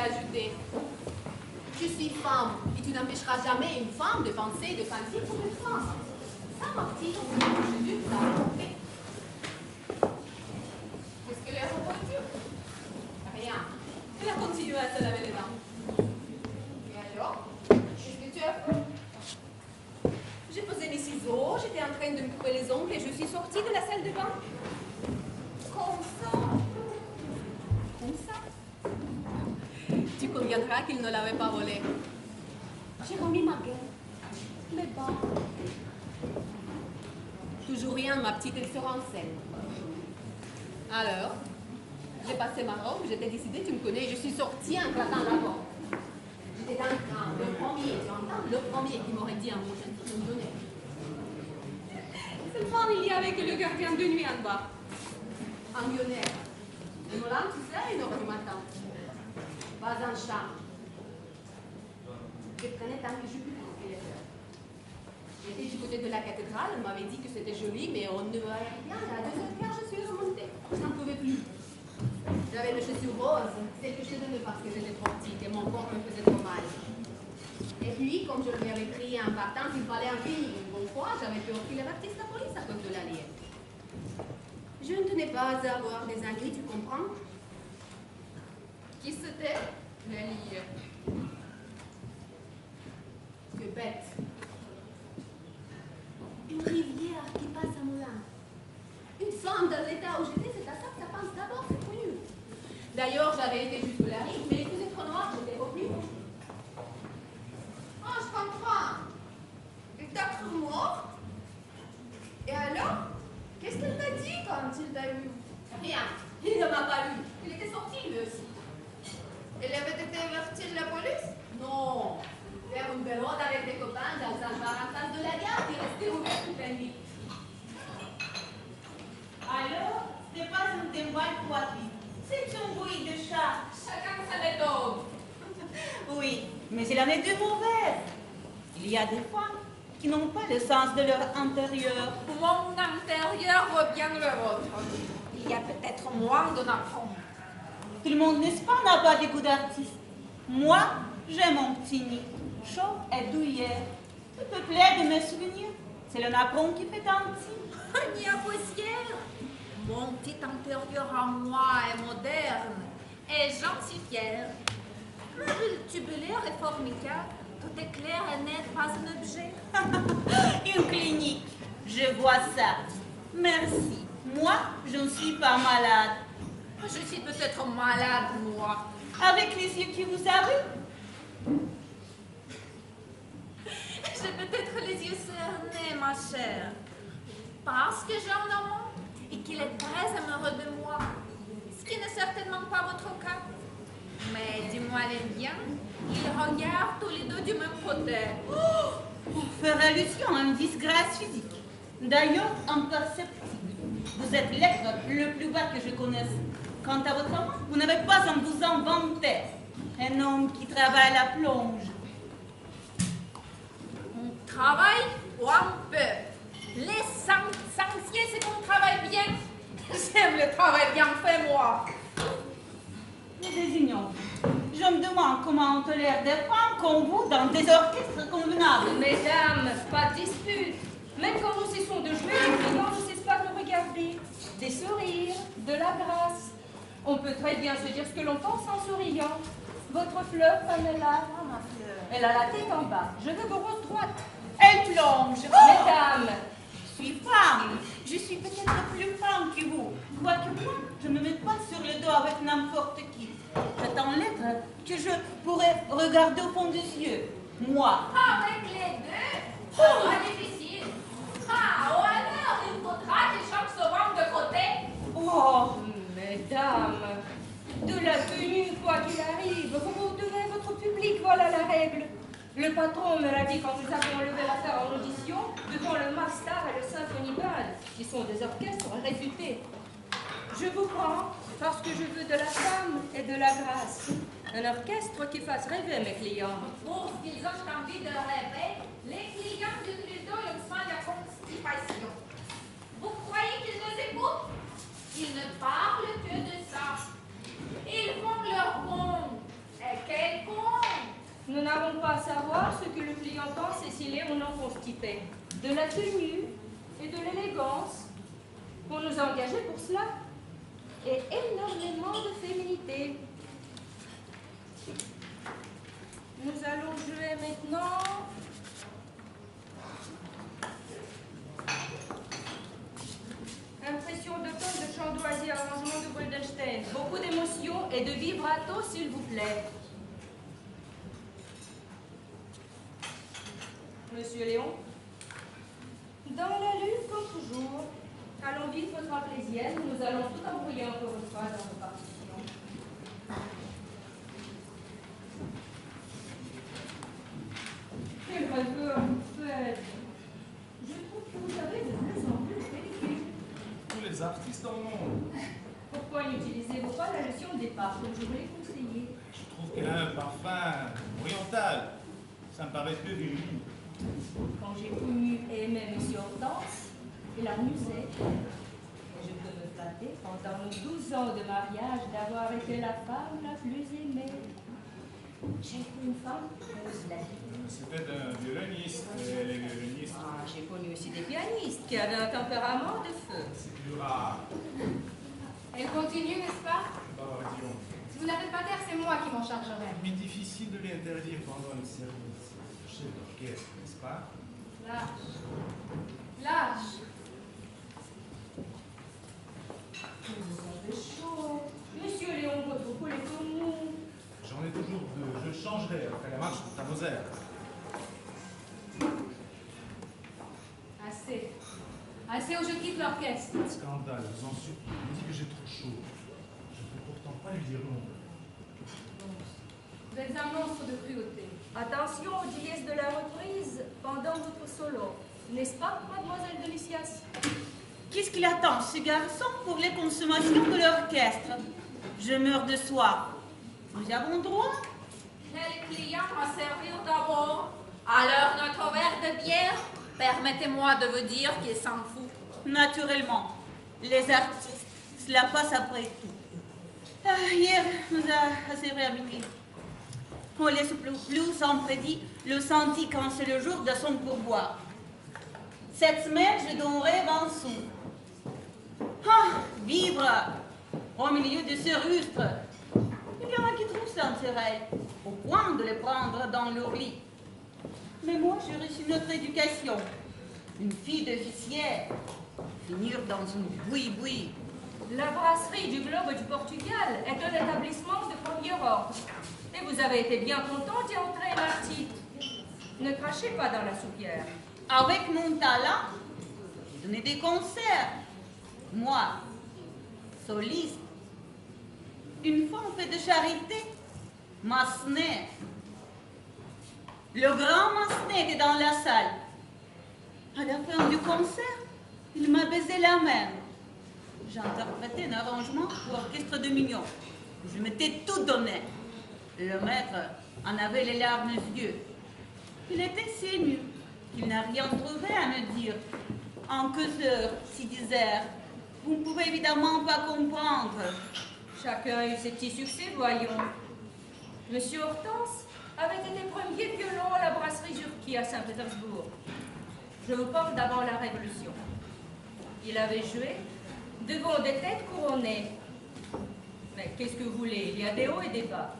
ajouté. Je suis femme, et tu n'empêcheras jamais une femme de penser, de sentir comme une femme. Ça, ma petite, je dis ça. Qu'est-ce qu'elle est revenue? Rien. Elle a continué à se laver les dents. Et alors, qu'est-ce que tu as fait? J'ai posé mes ciseaux, j'étais en train de me couper les ongles et je suis sortie de la salle de bain. Comme ça. Comme ça. Tu conviendras qu'il ne l'avait pas volé. J'ai remis ma gueule. Mais bon. Toujours rien, ma petite, elle se renseigne. Alors, j'ai passé ma robe, j'étais décidée, tu me connais, je suis sortie en claquant la porte. J'étais dans le train, le premier, tu entends, le premier qui m'aurait dit un mot gentil de me donner. Seulement, il y avait que le gardien de nuit en bas. En lyonnaire. Et Moulin, tu sais, 1h du matin. Pas en chambre. Je prenais tant que je pouvais. J'étais du côté de la cathédrale, on m'avait dit que c'était joli, mais on ne voyait rien. À 2h15, je suis remontée. Je n'en pouvais plus. J'avais mes chaussures roses, celles que je te donnais parce que j'étais trop petite et mon corps me faisait trop mal. Et puis, comme je lui avais crié en partant qu'il fallait en finir une bonne fois, j'avais peur qu'il avertisse la police à cause de la lienne. Je ne tenais pas à avoir des ennuis, tu comprends? Qui c'était? La lienne. Que bête. Une rivière qui passe à Moulin. Une femme dans l'état où j'étais, c'est à ça que ça pense d'abord, c'est connu. D'ailleurs, j'avais été jusque la rive, mais il faisait trop noir, j'étais au plus haut. Ah, je comprends. Il t'a cru mort. Et alors, qu'est-ce qu'elle t'a dit quand il t'a vu? Rien. Il ne m'a pas vu. Il était sorti, lui aussi. Il avait été averti de la police? Non. Faire une période avec des copains dans un bar en face de la gare qui restait ouvert toute la nuit. Alors, ce n'est pas une démballe poitrine. C'est un bruit de chat. Chacun sa méthode. Oui, mais il en est de mauvaises. Il y a des femmes qui n'ont pas le sens de leur intérieur. Mon intérieur vaut bien le vôtre. Il y a peut-être moins de enfants. Tout le monde, n'est-ce pas, n'a pas des goûts d'artiste. Moi, j'ai mon petit nid, chaud et douillet, tout peuplé de mes souvenirs. C'est le napperon qui fait tanti. Ni à poussière. Mon petit intérieur à moi est moderne et j'en suis fière. Le tubulaire est formica, tout est clair et net, pas un objet. Une clinique, je vois ça. Merci. Moi, je ne suis pas malade. Je suis peut-être malade, moi. Avec les yeux qui vous arrivent? J'ai peut-être les yeux cernés, ma chère. Parce que j'ai un amant et qu'il est très amoureux de moi. Ce qui n'est certainement pas votre cas. Mais dis-moi les bien, ils regardent tous les deux du même côté. Pour faire allusion à une disgrâce physique. D'ailleurs, imperceptible. Vous êtes l'être le plus bas que je connaisse. Quant à votre amant, vous n'avez pas à vous en vanter. Un homme qui travaille à la plonge. On travaille ou un peu. L'essentiel, c'est qu'on travaille bien. J'aime le travail bien fait, moi. Nous désignons. Je me demande comment on tolère des femmes comme vous dans des orchestres convenables. Mesdames, pas de dispute. Même quand nous cessons de jouer, les clients ne cessent pas de nous regarder. Des sourires, de la grâce. On peut très bien se dire ce que l'on pense en souriant. Votre fleur, Pamela, Ma fleur. elle a la tête en bas. Je veux vos roses droites. Elle plonge. Mesdames, Je suis femme. Je suis peut-être plus femme que vous. Quoique moi, je ne me mets pas sur le dos avec n'importe qui. C'est en lettres que je pourrais regarder au fond des yeux. Moi. Avec les deux, ça sera difficile. Ah, ou alors, il faudra que chaque se rende de côté. oh, mesdames, de la tenue, quoi qu'il arrive, vous monterez votre public, voilà la règle. Le patron me l'a dit quand nous avons levé l'affaire en audition, devant le Mastar et le Symphony Band, qui sont des orchestres réputés. Je vous prends parce que je veux de la femme et de la grâce. Un orchestre qui fasse rêver mes clients. Pour ce qu'ils ont envie de rêver, les clients de plutôt le soin de la constipation. Vous croyez qu'ils nous écoutent? Ils ne parlent que de ça. Ils font leur bon. Et pas savoir ce que le client pense et s'il est ou non constipé. De la tenue et de l'élégance. On nous a engagés pour cela. Et énormément de féminité. Nous allons jouer maintenant impression d'automne de Chandoisier, arrangement de Goldenstein. Beaucoup d'émotions et de vibrato, s'il vous plaît. Monsieur Léon? Dans la lune, comme toujours. Allons vite votre plaisir. Nous allons tout embrouiller encore une fois dans vos partitions. Quel rêveur vous faites! Je trouve que vous avez de plus en plus d'habitude. Tous les artistes en ont. Pourquoi n'utilisez-vous pas la lotion de départ comme je vous l'ai conseillé? Je trouve qu'elle a un parfum oriental. Ça me paraît peu vulgaire. Quand j'ai connu et aimé M. Hortense, il amusait. Et je peux me flatter pendant nos 12 ans de mariage d'avoir été la femme la plus aimée. J'ai été une femme heureuse la vie. C'était un violoniste. Et les violonistes, Ah, j'ai connu aussi des pianistes qui avaient un tempérament de feu. c'est plus rare. Elle continue, n'est-ce pas? Pardon. Si vous n'avez pas d'air, c'est moi qui m'en chargerai. Mais difficile de l'interdire pendant le service. Chef d'orchestre, n'est-ce pas? Lâche. Lâche. Vous avez chaud. Monsieur Léon, votre col est comme nous. J'en ai toujours deux. Je changerai après la marche de Tamoser. Assez. Assez ou je quitte l'orchestre. Scandale, vous en supplie. Il me dit que j'ai trop chaud. Je ne peux pourtant pas lui dire non. Vous êtes un monstre de cruauté. Attention aux dièses de la reprise pendant votre solo. N'est-ce pas, mademoiselle Delicias? Qu'est-ce qu'il attend, ce garçon, pour les consommations de l'orchestre? Je meurs de soif. Nous avons droit? Les clients vont servir d'abord. Alors notre verre de bière, permettez-moi de vous dire qu'il s'en fout. Naturellement. Les artistes, cela passe après tout. Hier, nous a assuré à minuit. On les plus sans prédit le senti quand c'est le jour de son pourboire. Cette semaine, je donnerai 20 sous. Ah, vivre au milieu de ce rustre. Il y en a qui trouvent ça intérêt, au point de les prendre dans leur lit. Mais moi, j'ai reçu notre éducation. Une fille d'officière, finir dans une boui-boui. La brasserie du Globe du Portugal est un établissement de premier ordre. Et vous avez été bien content d'y entrer, Marty. Ne crachez pas dans la soupière. Avec mon talent, j'ai donné des concerts. Moi, soliste. Une fois, on fait de charité. Massenet. Le grand Massenet était dans la salle. À la fin du concert, il m'a baisé la main. J'ai interprété un arrangement pour orchestre de Mignon. Je m'étais tout donné. Le maître en avait les larmes aux yeux. Il était si ému qu'il n'a rien trouvé à me dire. En causeur, si disait, vous ne pouvez évidemment pas comprendre. Chacun a eu ses petits succès, voyons. Monsieur Hortense avait été premier violon à la brasserie Zurki à Saint-Pétersbourg. Je vous parle d'avant la Révolution. Il avait joué devant des têtes couronnées. Mais qu'est-ce que vous voulez? Il y a des hauts et des bas.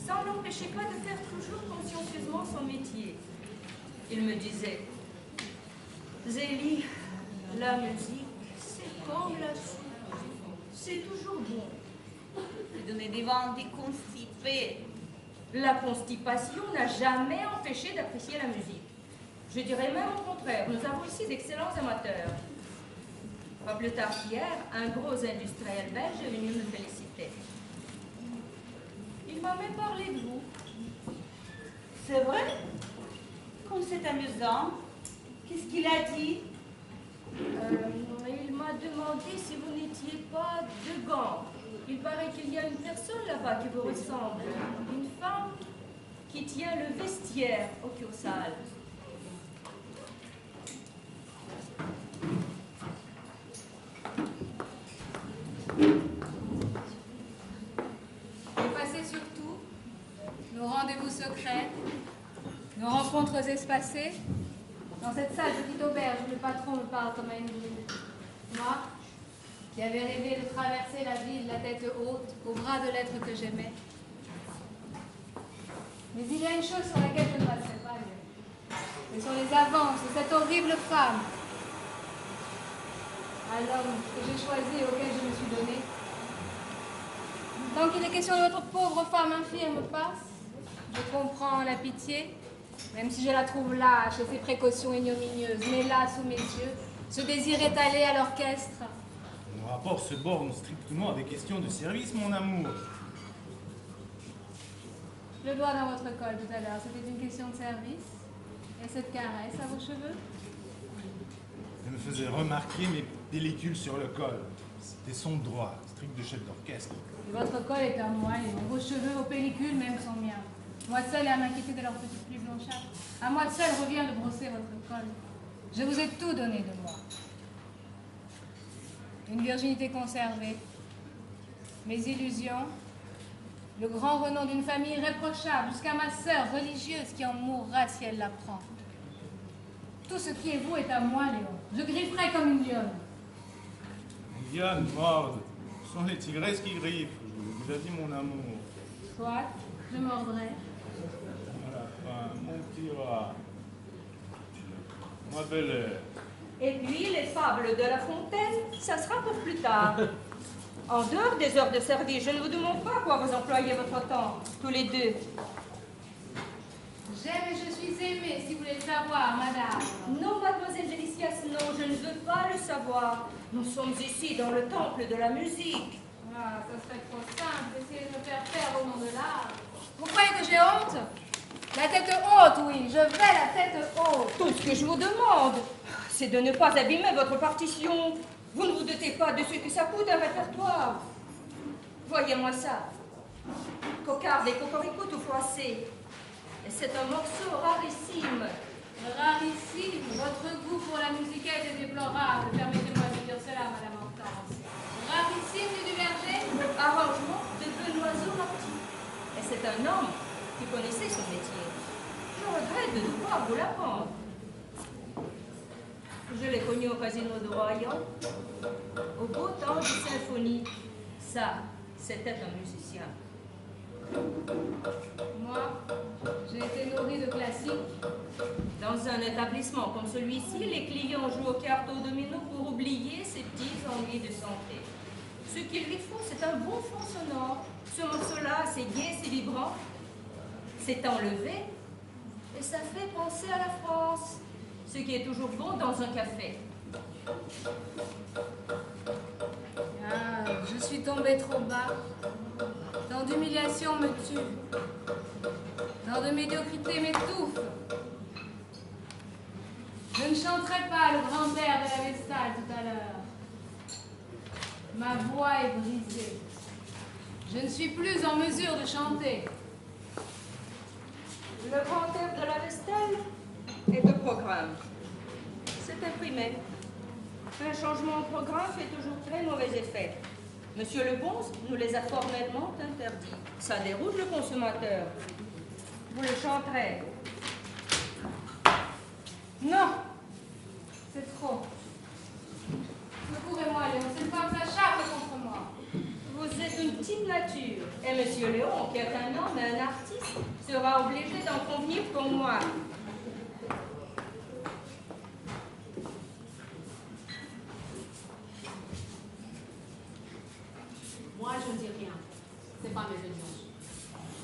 Ça ne l'empêchait pas de faire toujours consciencieusement son métier. Il me disait, Zélie, la musique, c'est comme la soupe. C'est toujours bon. J'ai donné des vents déconstipés. La constipation n'a jamais empêché d'apprécier la musique. Je dirais même au contraire, nous avons ici d'excellents amateurs. Pas plus tard qu'hier, un gros industriel belge est venu me féliciter. Il m'a même parlé de vous. C'est vrai? Comme c'est amusant. Qu'est-ce qu'il a dit? Il m'a demandé si vous n'étiez pas de gants. Il paraît qu'il y a une personne là-bas qui vous ressemble. Une femme qui tient le vestiaire au Cursal. Effacez surtout nos rendez-vous secrets rencontres espacées. Dans cette sale petite auberge où le patron me parle comme à une brune. Moi, qui avais rêvé de traverser la ville la tête haute, au bras de l'être que j'aimais. Mais il y a une chose sur laquelle je ne passerai pas, ce sont les avances de cette horrible femme. À l'homme que j'ai choisi et auquel je me suis donné. Tant qu'il est question de votre pauvre femme infirme passe, je comprends la pitié, même si je la trouve lâche et ses précautions ignominieuses. Mais là, sous mes yeux, ce désir étalé à l'orchestre. Mon rapport se borne strictement à des questions de service, mon amour. Le doigt dans votre col tout à l'heure, c'était une question de service. Et cette caresse à vos cheveux? Elle me faisait remarquer mes pellicules sur le col. C'était son droit, strict de chef d'orchestre. Et votre col est à moi, et vos cheveux, vos pellicules même sont miens. Moi seule ai à m'inquiéter de leur petite pluie blanchâtre. À moi seule revient de brosser votre col. Je vous ai tout donné de moi. Une virginité conservée, mes illusions, le grand renom d'une famille irréprochable, jusqu'à ma sœur religieuse qui en mourra si elle l'apprend. Tout ce qui est vous est à moi, Léon. Je grifferai comme une lionne. Les lionnes mordent. Ce sont les tigresses qui griffent. Je vous l'ai déjà dit, mon amour. Soit, je mordrai. Voilà, enfin, mon petit rat. Ma belle-heure. Et puis, les fables de La Fontaine, ça sera pour plus tard. En dehors des heures de service, je ne vous demande pas à quoi vous employez votre temps, tous les deux. J'aime et je suis aimée, si vous voulez le savoir, madame. Non, mademoiselle Délicias, non, je ne veux pas le savoir. Nous sommes ici dans le temple de la musique. Ah, ça serait trop simple d'essayer de me faire faire au nom de l'art. Vous croyez que j'ai honte? La tête haute, oui, je vais la tête haute. Tout ce que je vous demande, c'est de ne pas abîmer votre partition. Vous ne vous doutez pas de ce que ça coûte un répertoire. Voyez-moi ça. Cocarde et cocorico tout froissé. Et c'est un morceau rarissime. Rarissime, votre goût pour la musiquette est déplorable. Permettez-moi de dire cela, madame Hortense. Rarissime du Verger? Arrangement de Benoît Marty. Et c'est un homme qui connaissait son métier. Je regrette de ne pas vous l'apprendre. Je l'ai connu au casino de Royan, au beau temps des symphonies. Ça, c'était un musicien. Moi, j'ai été nourrie de classiques. Dans un établissement comme celui-ci, les clients jouent aux cartes au domino pour oublier ces petits ennuis de santé. Ce qu'il lui faut, c'est un bon fond sonore. Ce morceau-là, c'est gai, c'est vibrant, c'est enlevé, et ça fait penser à la France, ce qui est toujours bon dans un café. Ah, je suis tombée trop bas. Tant d'humiliation me tue. Tant de médiocrité m'étouffe. Je ne chanterai pas le grand air de la Vestale tout à l'heure. Ma voix est brisée. Je ne suis plus en mesure de chanter. Le grand air de la Vestale est de programme. C'est imprimé. Un changement de programme fait toujours très mauvais effet. Monsieur Le Bon nous les a formellement interdits. Ça dérouge le consommateur. Vous le chanterez. Non, c'est trop. Secourez-moi, Léon, cette femme s'acharne contre moi. Vous êtes une petite nature. Et Monsieur Léon, qui est un homme et un artiste, sera obligé d'en convenir comme moi. Moi, je ne dis rien. C'est pas mes audiences.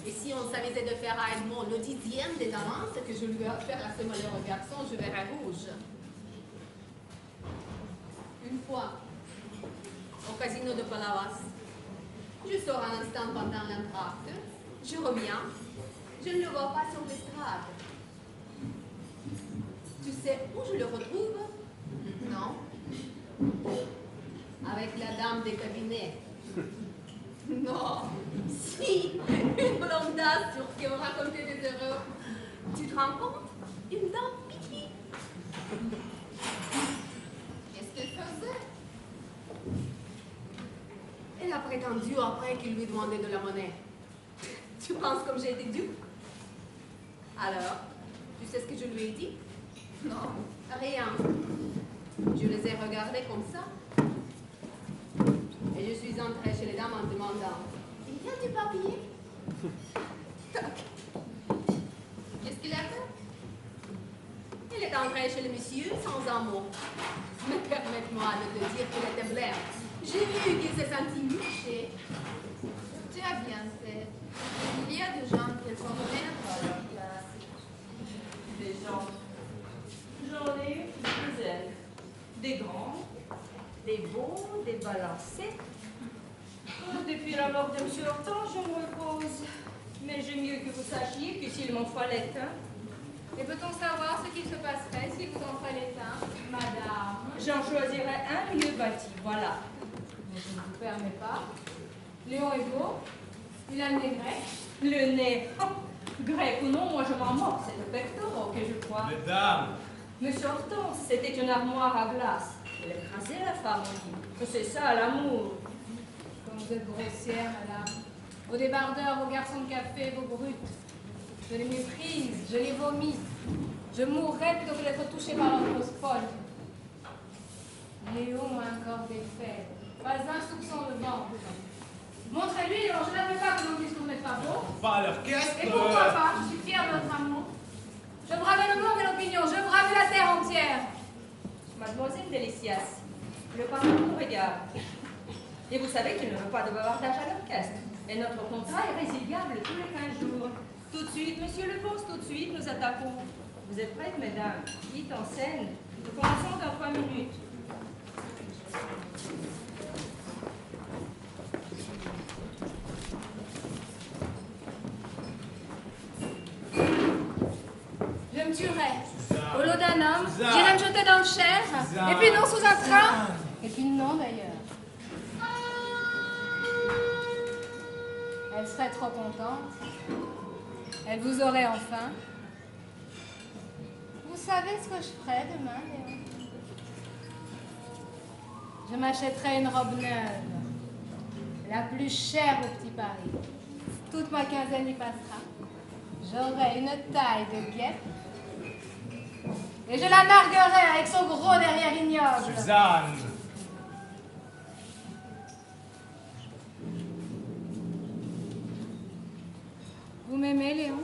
Et si on s'avisait de faire à Edmond le 10e des avances que je lui ai offert à ce malheureux garçon, je verrais rouge. Une fois, au casino de Palavas, je sors un instant pendant l'entracte, je reviens, je ne le vois pas sur l'estrade. Tu sais où je le retrouve? Non. Avec la dame des cabinets. Non, si, une blondasse sur qui on racontait des erreurs. Tu te rends compte? Une dame pipi. Qu'est-ce qu'elle faisait? Elle a prétendu après qu'il lui demandait de la monnaie. Tu penses comme j'ai été dupe? Alors, Tu sais ce que je lui ai dit? Non, rien. Je les ai regardés comme ça. Et je suis entrée chez les dames en demandant: il y a du papier? Toc. Qu'est-ce qu'il a fait? Il est entré chez le monsieur sans un mot. Mais permette-moi de te dire qu'il était blême. J'ai vu qu'il s'est senti mouché. Tu as bien fait. Il y a des gens qui sont mettre à leur place. Des gens. J'en ai eu une dizaine. Des grands, des beaux, des balancés. Depuis la mort de M. Hortense, je me repose. Mais j'aime mieux que vous sachiez que s'il m'en fallait un. Et peut-on savoir ce qu'il se passerait si vous en fallait un, madame? J'en choisirais un mieux bâti, voilà. Mais je ne vous permets pas. Léon est beau. Il a le nez grec. Le nez, grec ou non, moi je m'en moque, c'est le pectoral que je crois. Mesdames, Monsieur Hortense, c'était une armoire à glace. Elle écrasait la femme, on dit. C'est ça, l'amour. Comme vous êtes grossière, madame. Vos débardeurs, vos garçons de café, vos brutes. Je les méprise, je les vomis. Je mourrais plutôt que d'être touchée par leur grosse folle. Léon a un corps défait. Pas un soupçon de vent. Montrez-lui, alors je n'avais pas que l'on dise qu'on n'est pas beau. pas à l'orchestre. Et pourquoi pas? Je suis fière de votre amour. Je bravais le monde et l'opinion, je bravais la terre entière. Mademoiselle Delicias, le parrain nous regarde. Et vous savez qu'il ne veut pas de bavardage à l'orchestre. Et notre contrat est résiliable tous les 15 jours. Tout de suite, monsieur le Ponce, tout de suite, nous attaquons. Vous êtes prêtes, mesdames? Dites en scène. Nous commençons dans 3 minutes. Je me tuerais. Au lot d'un homme, Suzanne. j'irais me jeter dans le Cher. Suzanne. Et puis non, sous un train. Suzanne. Et puis non, d'ailleurs. Elle serait trop contente. Elle vous aurait enfin. Vous savez ce que je ferais demain, Léon? Je m'achèterais une robe neuve, la plus chère au petit Paris. Toute ma quinzaine y passera. J'aurais une taille de guêpe. Et je la narguerais avec son gros derrière ignoble. Suzanne. Vous m'aimez, Léon?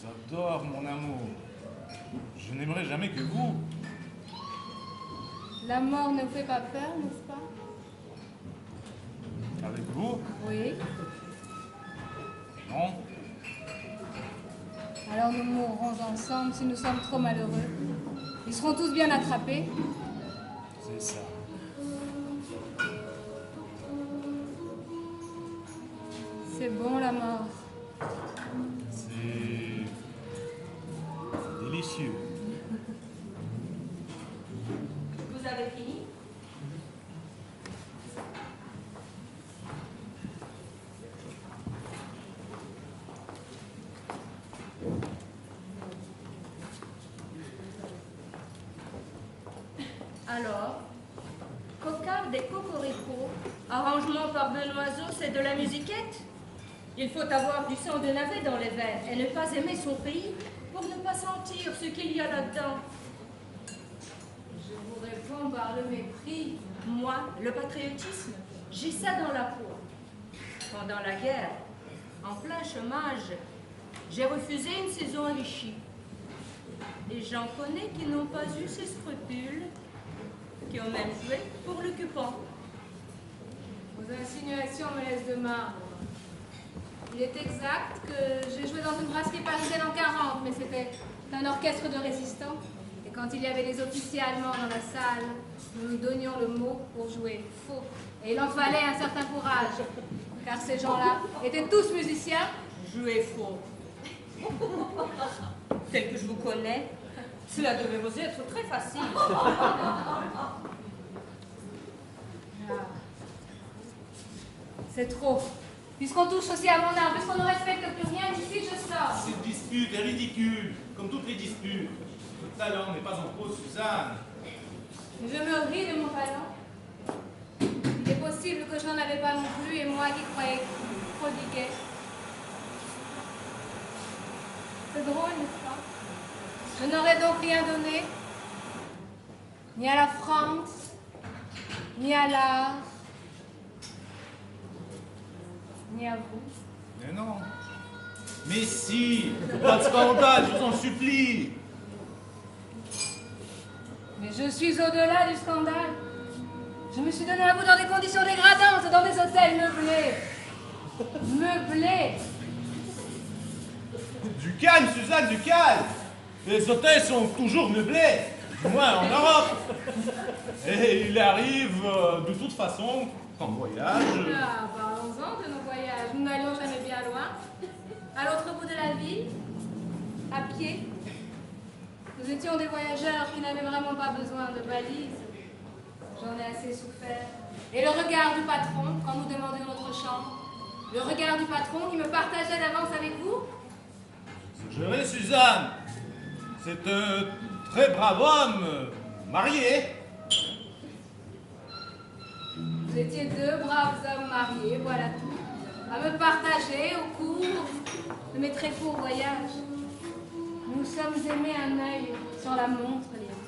Je vous adore, mon amour. Je n'aimerai jamais que vous. La mort ne vous fait pas peur, n'est-ce pas? Avec vous? Oui. Non. Alors nous mourrons ensemble si nous sommes trop malheureux. Ils seront tous bien attrapés. C'est ça. C'est bon, la mort. C'est délicieux. Vous avez fini? Alors, cocarde et cocorico, arrangement par Benoîseau, c'est de la musiquette? Il faut avoir du sang de navet dans les veines et ne pas aimer son pays pour ne pas sentir ce qu'il y a là-dedans. Je vous réponds par le mépris. Moi, le patriotisme, j'ai ça dans la peau. Pendant la guerre, en plein chômage, j'ai refusé une saison enrichie. Et j'en connais qui n'ont pas eu ces scrupules, qui ont même joué pour l'occupant. Vos insinuations me laissent de marbre. Il est exact que j'ai joué dans une brasserie parisienne en 40, mais c'était un orchestre de résistants. Et quand il y avait des officiers allemands dans la salle, nous nous donnions le mot pour jouer faux. Et il en fallait un certain courage, car ces gens-là étaient tous musiciens. Jouer faux. Tel que je vous connais, cela devait vous être très facile. Ah. C'est trop. Puisqu'on touche aussi à mon art, puisqu'on ne respecte plus rien, d'ici je sors. Cette dispute est ridicule, comme toutes les disputes. Votre talent n'est pas en cause, Suzanne. Je me ris de mon talent. Il est possible que je n'en avais pas non plus, et moi qui croyais prodiguer. Ce C'est drôle, n'est-ce pas? Je n'aurais donc rien donné, ni à la France, ni à l'art, ni à vous. Mais non. Mais si, pas de scandale, je vous en supplie. Mais je suis au-delà du scandale. Je me suis donné à vous dans des conditions dégradantes, dans des hôtels meublés. Meublés. Du calme, Suzanne, du calme. Les hôtels sont toujours meublés, du moins en Europe. Et il arrive de toute façon qu'en voyage... Ah, parlons-en de nos voyages. Nous n'allions jamais bien loin. À l'autre bout de la ville, à pied. Nous étions des voyageurs qui n'avaient vraiment pas besoin de valises. J'en ai assez souffert. Et le regard du patron, quand nous demandions notre chambre, le regard du patron qui me partageait d'avance avec vous. Je vais, Suzanne. C'est un très brave homme, marié. Vous étiez deux braves hommes mariés, voilà tout, à me partager au cours de mes très courts voyages. Nous sommes aimés un œil sur la montre, Léon,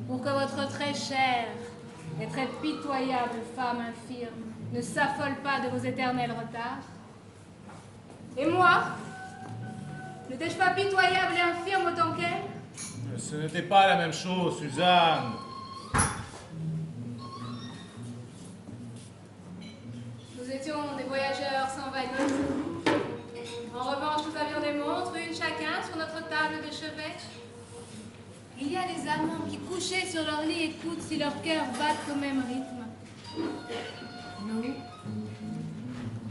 pour que votre très chère et très pitoyable femme infirme ne s'affole pas de vos éternels retards. Et moi, n'étais-je pas pitoyable et infirme autant qu'elle? Mais ce n'était pas la même chose, Suzanne. Nous étions des voyageurs sans valise. En revanche, nous avions des montres, une chacun, sur notre table de chevet. Il y a des amants qui, couchés sur leur lit, écoutent si leur cœur bat au même rythme.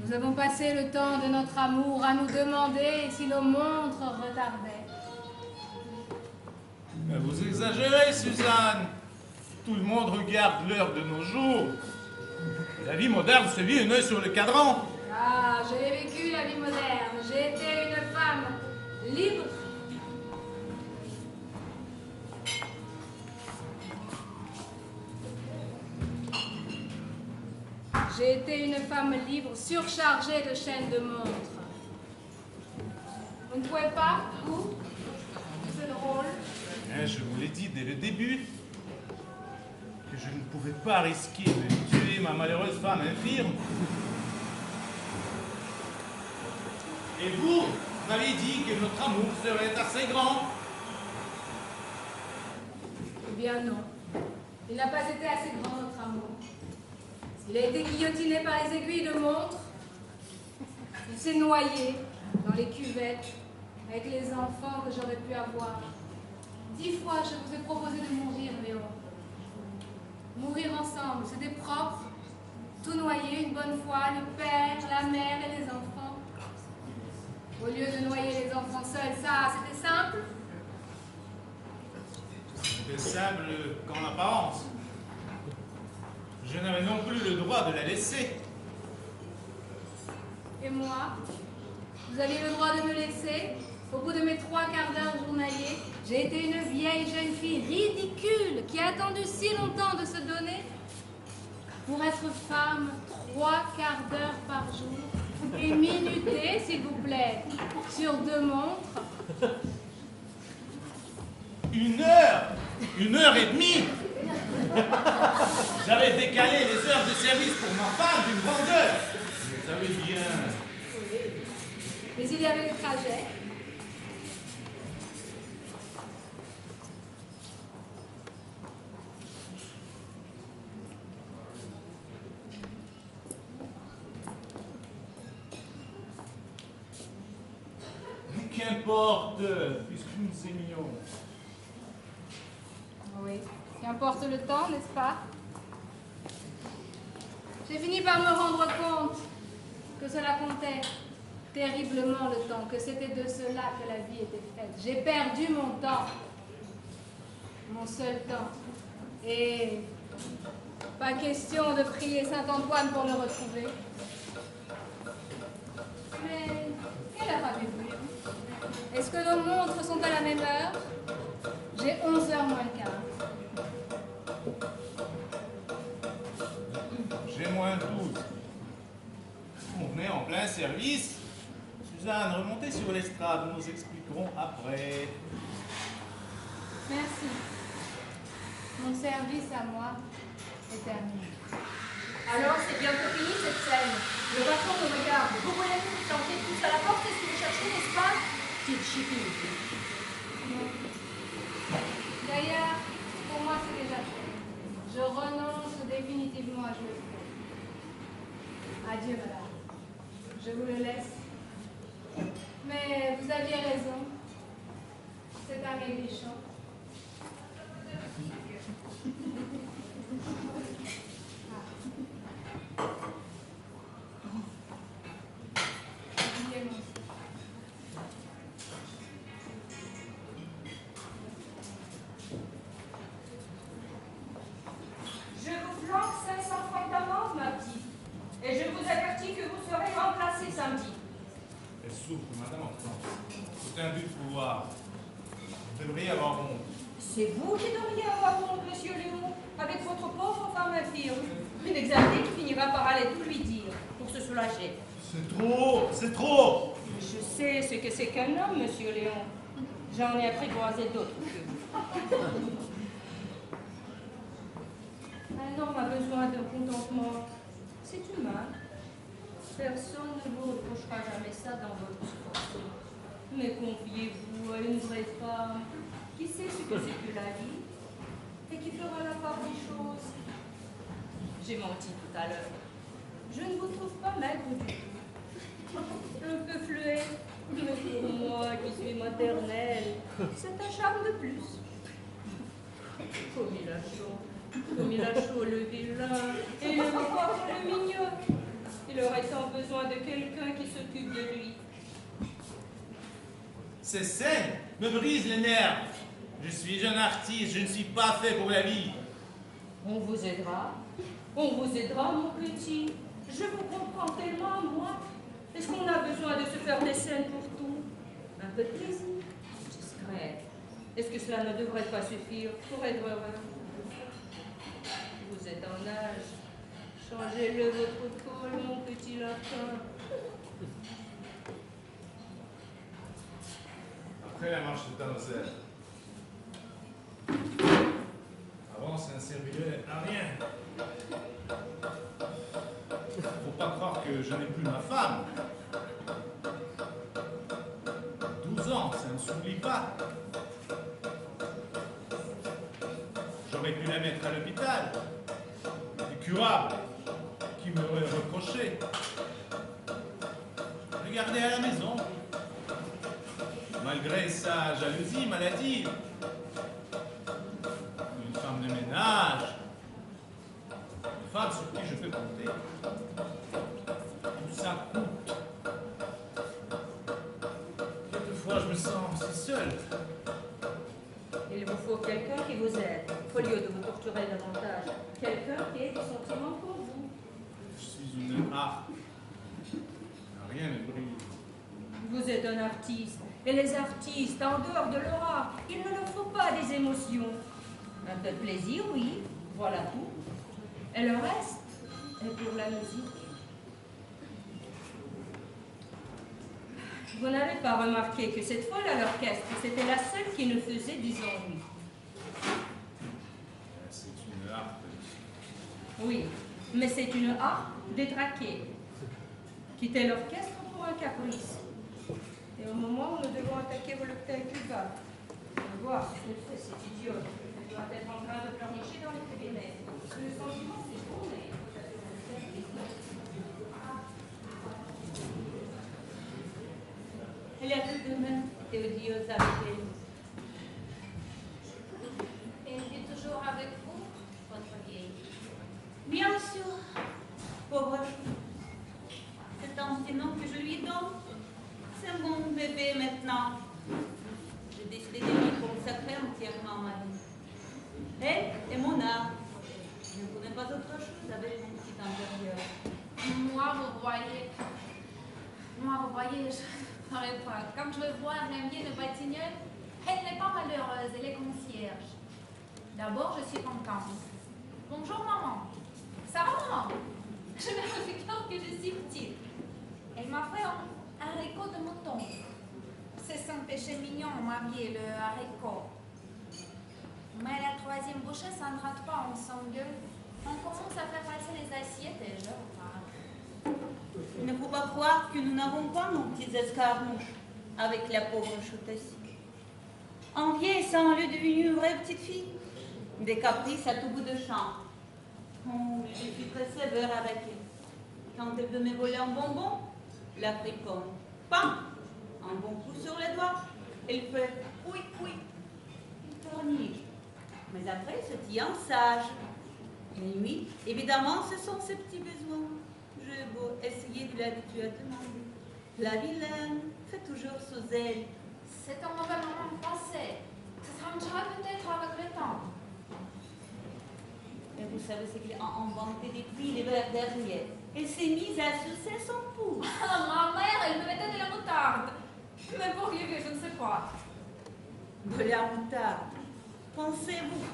Nous avons passé le temps de notre amour à nous demander si nos montres retardaient. Mais vous exagérez, Suzanne. Tout le monde regarde l'heure de nos jours. La vie moderne se vit un œil sur le cadran. Ah, j'ai vécu la vie moderne. J'ai été une femme libre. J'ai été une femme libre, surchargée de chaînes de montres. Vous ne pouvez pas, vous? C'est drôle. Hein, je vous l'ai dit dès le début que je ne pouvais pas risquer de tuer ma malheureuse femme infirme. Et vous m'avez dit que notre amour serait assez grand. Eh bien non. Il n'a pas été assez grand, notre amour. Il a été guillotiné par les aiguilles de montre. Il s'est noyé dans les cuvettes avec les enfants que j'aurais pu avoir. 10 fois, je vous ai proposé de mourir, Léon. Mourir ensemble, c'était propre. Tout noyer, une bonne fois, le père, la mère et les enfants. Au lieu de noyer les enfants seuls, ça, c'était simple. C'était simple qu'en apparence. Je n'avais non plus le droit de la laisser. Et moi, vous aviez le droit de me laisser. Au bout de mes 3 quarts d'heure journaliers, j'ai été une vieille jeune fille ridicule qui a attendu si longtemps de se donner pour être femme 3 quarts d'heure par jour et minuter, s'il vous plaît, sur 2 montres. 1 heure et demie. J'avais décalé les heures de service pour ma femme d'une grande heure. Vous savez bien. Mais il y avait le trajet. Qu'importe, puisque nous aimions. Oui, qu'importe le temps, n'est-ce pas? J'ai fini par me rendre compte que cela comptait terriblement le temps, que c'était de cela que la vie était faite. J'ai perdu mon temps, mon seul temps. Et pas question de prier Saint-Antoine pour le retrouver. Mais quelle heure avez-vous? Est-ce que nos montres sont à la même heure? J'ai 11h moins le quart. J'ai moins 12. On venait en plein service. Suzanne, remontez sur l'estrade, nous nous expliquerons après. Merci. Mon service à moi est terminé. Alors, c'est bientôt fini cette scène. Le patron me regarde. Vous voulez nous planter tous à la porte, c'est ce que vous cherchez, n'est-ce pas? Petite chipie. Non. D'ailleurs, pour moi, c'est déjà fait. Je renonce définitivement à jouer. Adieu, madame. Je vous le laisse. Mais vous aviez raison. C'est un maigrichon. Je vous flanque 500 francs d'amende, ma petite. Et je vous avertis que vous serez remplacé samedi. Elle souffre, madame Hortense. C'est un but de pouvoir. Vous devriez avoir honte. C'est vous qui devriez avoir honte, monsieur Léon, avec votre pauvre femme infirme. Une exaltée qui finira par aller tout lui dire, pour se soulager. C'est trop, c'est trop. Je sais ce que c'est qu'un homme, monsieur Léon. J'en ai apprivoisé d'autres que vous. Un homme a besoin d'un contentement. C'est humain. Personne ne vous reprochera jamais ça dans votre sport. Mais confiez-vous à une vraie femme qui sait ce que c'est que la vie et qui fera la part des choses. J'ai menti tout à l'heure. Je ne vous trouve pas maigre du tout. Un peu fluet, mais pour moi qui suis maternelle, c'est un charme de plus. Comme il a chaud. Comme il a chaud, le vilain, et le pauvre, le mignon. Il aurait tant besoin de quelqu'un qui s'occupe de lui. Ces scènes me brisent les nerfs. Je suis jeune artiste, je ne suis pas fait pour la vie. On vous aidera. On vous aidera, mon petit. Je vous comprends tellement, moi. Est-ce qu'on a besoin de se faire des scènes pour tout? Un peu de plaisir, discret. Est-ce que cela ne devrait pas suffire pour être heureux? Vous êtes en âge. Changez-le votre col, mon petit lapin. Après la marche de Tannhauser. Avant, ça ne servait à rien. Faut pas croire que je n'ai plus ma femme. 12 ans, ça ne s'oublie pas. J'aurais pu la mettre à l'hôpital. Incurable. Qui m'aurait reproché. Je gardais à la maison. Malgré sa jalousie maladive. Une femme de ménage. Une femme sur qui je peux compter. Tout ça coûte. Quelquefois, je me sens si seul. Il vous faut quelqu'un qui vous aide, au lieu de vous torturer davantage. Quelqu'un qui ait des sentiments pour vous. Je suis une harpe. Rien ne brille. Vous êtes un artiste. Et les artistes, en dehors de leur art, il ne leur faut pas des émotions. Un peu de plaisir, oui, voilà tout. Et le reste est pour la musique. Vous n'avez pas remarqué que cette folle à l'orchestre, c'était la seule qui nous faisait des ennuis. C'est une harpe. Oui, mais c'est une harpe détraquée. Quitter l'orchestre pour un caprice. Et au moment où nous devons attaquer Voltaire Cuba, on va voir ce que fait cette idiote. Elle doit être en train de pleurnicher dans les cabinets. Le sentiment s'est tourné. Elle est toute de même et odieuse avec elle. Et il est toujours avec vous, votre vieille. Bien sûr, pauvre chou. C'est un petit nom que je lui donne. C'est mon bébé maintenant. J'ai décidé de lui consacrer entièrement ma vie. Elle est mon art. Je ne connais pas autre chose avec mon petit intérieur. Moi, vous voyez, je ne ferai pas. Comme je veux voir Ramier de Batignolles, elle n'est pas malheureuse, elle est concierge. D'abord, je suis contente. Bonjour, maman. Ça va, maman? Je me figure que je suis petite. Elle m'a fait un haricot de mon champignons mariés, le haricot. Mais la troisième bouchée, ça ne rate pas, on s'engueule. On commence à faire passer les assiettes et je repars. Il ne faut pas croire que nous n'avons pas nos petits escarmouches avec la pauvre Choutesse. En vieillissant, elle est devenue une vraie petite fille. Des caprices à tout bout de champ. Oh, je suis très sévère avec elle. Quand elle veut me voler un bonbon, la friponne. Pam! Un bon coup sur les doigts. Elle fait oui, oui. Il tourniche. Mais après, il se tient sage. Et lui, évidemment, ce sont ses petits besoins. J'ai beau essayer de l'habituer à demander. La vilaine fait toujours sous elle. C'est un mauvais moment français. Ça changera peut-être avec le temps. Et vous savez ce qu'il a inventé depuis l'hiver dernier. Elle s'est mise à sucer son pouce. Ah, ma mère, elle me mettait de la moutarde. Mais pour lui, je ne sais pas. De la moutarde. Pensez-vous,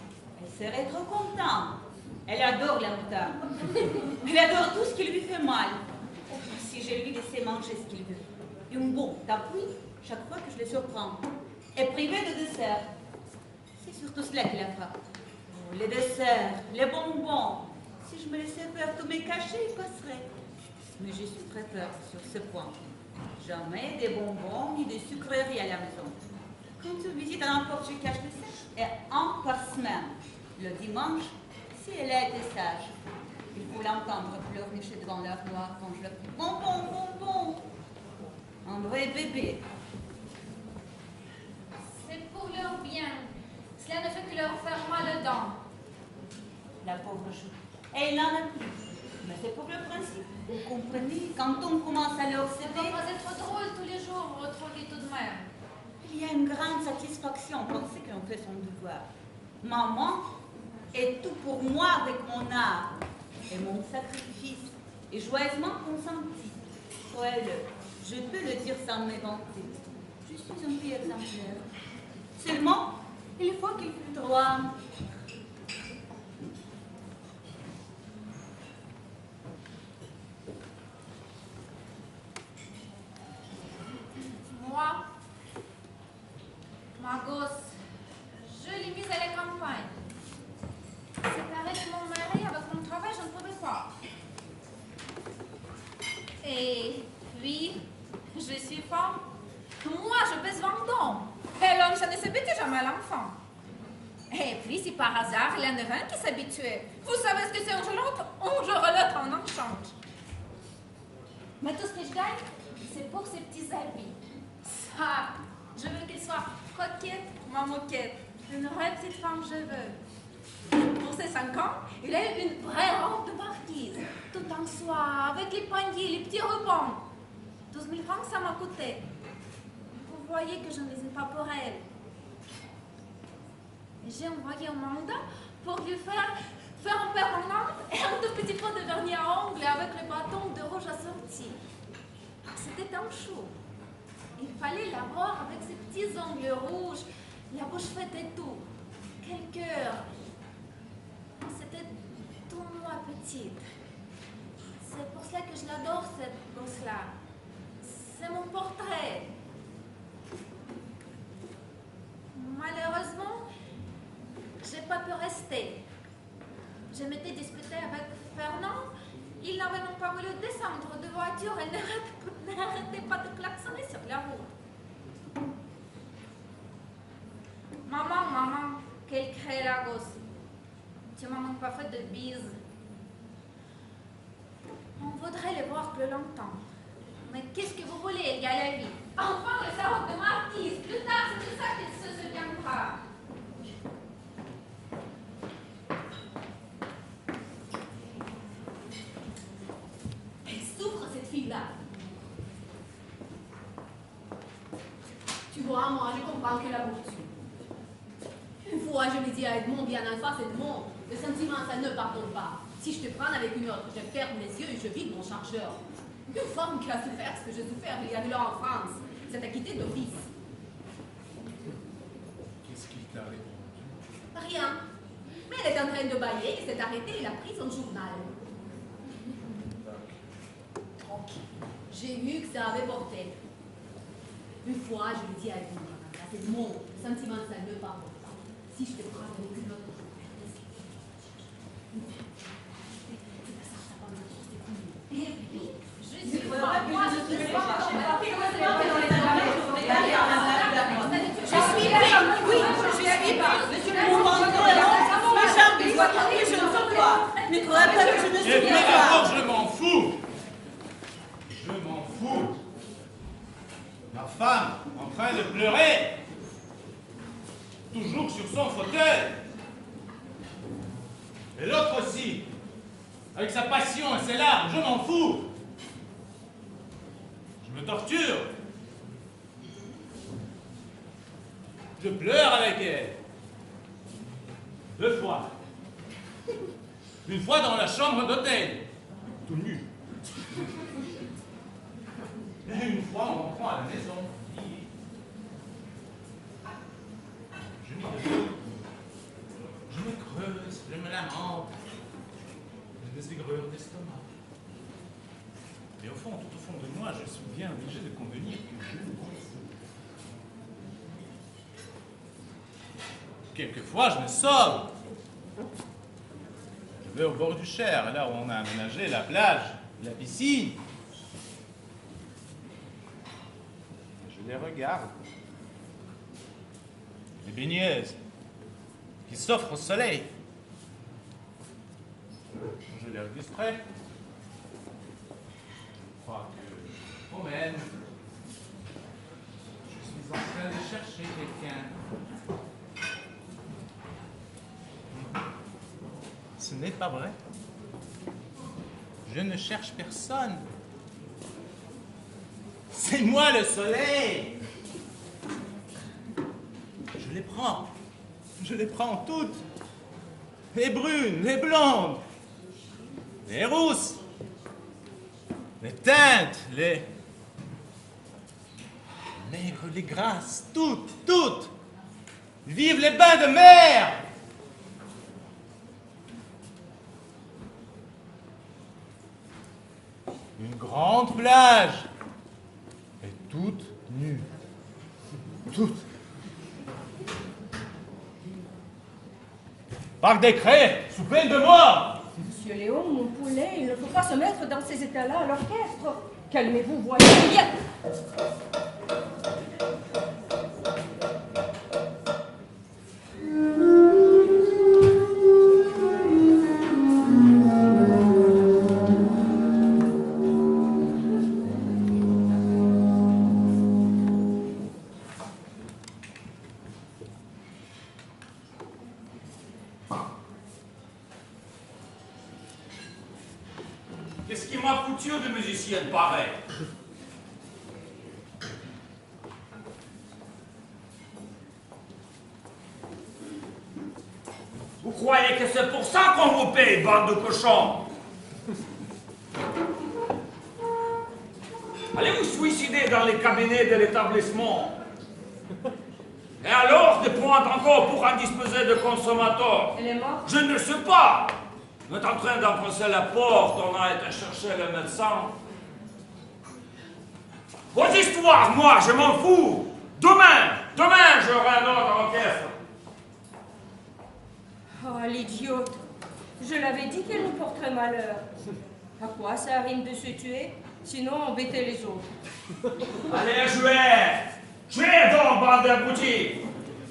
elle serait trop contente. Elle adore la moutarde. Elle adore tout ce qui lui fait mal. Si je lui laissais manger ce qu'il veut. Et un bon tapis chaque fois que je les surprends. Et privé de dessert. C'est surtout cela qui la frappe. Oh, les desserts, les bonbons. Si je me laissais faire tous mes cachets, il passerait. Mais je suis très peur sur ce point. Jamais des bonbons ni des sucreries à la maison. Quand tu visites à n'importe quel cache-dessert, et un par semaine, le dimanche, si elle a été sage, il faut l'entendre pleurnicher devant l'armoire quand je le dis bonbon, bonbon. Un vrai bébé. C'est pour leur bien. Cela ne fait que leur faire mal aux dents. La pauvre chou. Et il n'en a plus. Mais c'est pour le principe. Vous comprenez, quand on commence à leur Ça céder, doit pas être drôle tous les jours, vous retrouvez tout de même. il y a une grande satisfaction quand c'est qu'on fait son devoir. Maman est tout pour moi avec mon art et mon sacrifice est joyeusement consenti. Je peux le dire sans m'éventer. Je suis un petit exemplaire. Seulement, il faut qu'il fût droit. Moi, ma gosse, je l'ai mise à la campagne. Séparée de mon mari avec mon travail, je ne pouvais pas. Et puis, je suis femme. Moi, je pèse 20 ans. Et l'homme, ça ne s'habitue jamais à l'enfant. Et puis, si par hasard, il y en a un qui s'habituait, vous savez ce que c'est un jour l'autre, on en change. Mais tout ce que je gagne, c'est pour ces petits habits. Ça, je veux qu'elle soit coquette, ma moquette. Une vraie petite femme, je veux. Pour ses 5 ans, il a eu une vraie robe de marquise, tout en soie, avec les poignets, les petits rubans. 12 000 francs, ça m'a coûté. Vous voyez que je ne les ai pas pour elle. J'ai envoyé un mandat pour lui faire en permanente et un tout petit pot de vernis à ongles avec le bâton de rouge assorti. C'était un chou. Il fallait la voir avec ses petits ongles rouges, la bouche faite et tout. Quel cœur! C'était tout moi petite. C'est pour cela que je l'adore, cette gosse-là. C'est mon portrait. Malheureusement, j'ai pas pu rester. Je m'étais disputée avec Fernand. Il n'avait non pas voulu descendre de voiture. Elle n'arrêtait pas de klaxonner sur la route. Maman, quelle crée la gosse. Tu m'as même pas fait de bises. On voudrait les voir plus longtemps. Mais qu'est-ce que vous voulez, il y a la vie. Enfin, le sarreau de marquise. Plus tard, c'est tout ça qu'il se souviendra. Elle souffre, cette fille-là. Tu vois, moi, je comprends que la bouche. Une fois, je lui dis à Edmond, bien en face, Edmond, le sentiment, ça ne pardonne pas. Si je te prends avec une autre, je ferme les yeux et je vide mon chargeur. Une femme qui a souffert ce que j'ai souffert il y a de l'heure en France, s'est acquittée d'office. Qu'est-ce qu'il t'a répondu? Rien. Mais elle est en train de bailler, il s'est arrêté, il a pris son journal. Tranquille. J'ai vu que ça avait porté. Une fois, je lui dis à Edmond, c'est mon sentiment, ça ne parle pas. Si je te frappe avec une autre, Et puis d'abord, je m'en fous. Je m'en fous. Ma femme, en train de pleurer, toujours sur son fauteuil. Et l'autre aussi, avec sa passion et ses larmes, je m'en fous. Je me torture. Je pleure avec elle. 2 fois. Une fois dans la chambre d'hôtel, tout nu. Et une fois en rentrant à la maison. Je m'y creuse. Je me creuse, je me lamente. J'ai des aigreurs d'estomac. Et au fond, tout au fond de moi, je suis bien obligé de convenir que je m'en fous. Quelquefois, je me sauve. Je vais au bord du Cher, là où on a aménagé la plage, la piscine. Je les regarde. Les baigneuses qui s'offrent au soleil. Je les distrais. Je crois que je promène. Je suis en train de chercher quelqu'un. Ce n'est pas vrai. Je ne cherche personne. C'est moi le soleil. Je les prends. Je les prends toutes. Les brunes, les blondes, les rousses, les teintes, les maigres, les grasses, toutes. Vive les bains de mer! Une grande plage, et toutes nues. Toutes. Par décret, sous peine de mort. Monsieur Léon, mon poulet, il ne faut pas se mettre dans ces états-là à l'orchestre. Calmez-vous, voyez bien. Qu'est-ce qui m'a foutu de musicienne pareille? Vous croyez que c'est pour ça qu'on vous paye, bande de cochons? Allez vous suicider dans les cabinets de l'établissement. Et alors de prendre encore pour indisposer de consommateurs? Elle est morte? Je ne sais pas. On est en train d'enfoncer la porte, on a été chercher le médecin. Vos histoires, moi, je m'en fous. Demain, j'aurai un autre orchestre. Oh, l'idiote. Je l'avais dit qu'elle nous porterait malheur. À quoi ça arrive de se tuer? Sinon, embêter les autres. Allez, jouez donc, bande d'abrutis.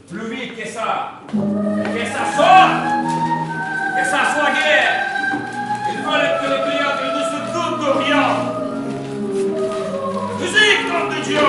Plus vite que ça. Que ça soit guère. Il fallait que les clients ne se doutent de rien. Musique, nom de Dieu!